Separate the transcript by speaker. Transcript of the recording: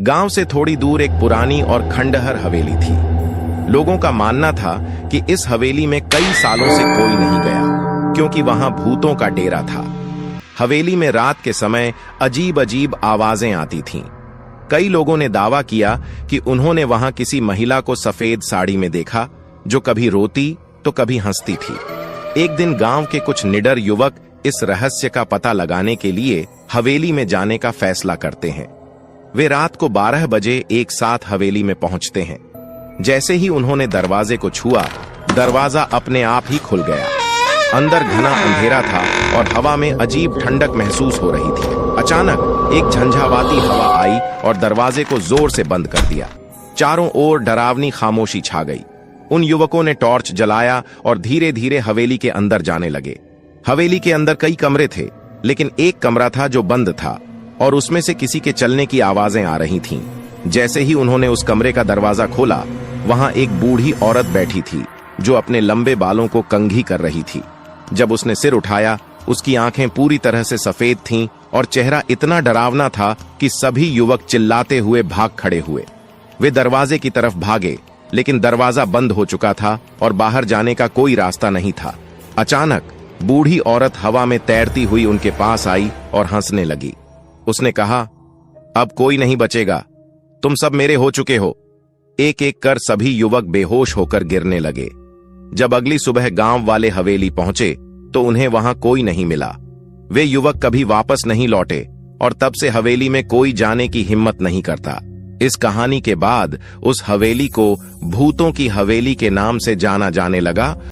Speaker 1: गांव से थोड़ी दूर एक पुरानी और खंडहर हवेली थी। लोगों का मानना था कि इस हवेली में कई सालों से कोई नहीं गया, क्योंकि वहां भूतों का डेरा था। हवेली में रात के समय अजीब अजीब आवाजें आती थीं। कई लोगों ने दावा किया कि उन्होंने वहां किसी महिला को सफेद साड़ी में देखा, जो कभी रोती तो कभी हंसती थी। एक दिन गांव के कुछ निडर युवक इस रहस्य का पता लगाने के लिए हवेली में जाने का फैसला करते हैं। वे रात को 12 बजे एक साथ हवेली में पहुंचते हैं। जैसे ही उन्होंने दरवाजे को छुआ, दरवाजा अपने आप ही खुल गया। अंदर घना अंधेरा था और हवा में अजीब ठंडक महसूस हो रही थी। अचानक एक झंझावाती हवा आई और दरवाजे को जोर से बंद कर दिया। चारों ओर डरावनी खामोशी छा गई। उन युवकों ने टॉर्च जलाया और धीरे धीरे हवेली के अंदर जाने लगे। हवेली के अंदर कई कमरे थे, लेकिन एक कमरा था जो बंद था और उसमें से किसी के चलने की आवाजें आ रही थीं। जैसे ही उन्होंने उस कमरे का दरवाजा खोला, वहां एक बूढ़ी औरत बैठी थी जो अपने लंबे बालों को कंघी कर रही थी। जब उसने सिर उठाया, उसकी आंखें पूरी तरह से सफेद थीं और चेहरा इतना डरावना था कि सभी युवक चिल्लाते हुए भाग खड़े हुए। वे दरवाजे की तरफ भागे, लेकिन दरवाजा बंद हो चुका था और बाहर जाने का कोई रास्ता नहीं था। अचानक बूढ़ी औरत हवा में तैरती हुई उनके पास आई और हंसने लगी। उसने कहा, अब कोई नहीं बचेगा, तुम सब मेरे हो चुके हो। एक एक कर सभी युवक बेहोश होकर गिरने लगे। जब अगली सुबह गांव वाले हवेली पहुंचे तो उन्हें वहां कोई नहीं मिला। वे युवक कभी वापस नहीं लौटे और तब से हवेली में कोई जाने की हिम्मत नहीं करता। इस कहानी के बाद उस हवेली को भूतों की हवेली के नाम से जाना जाने लगा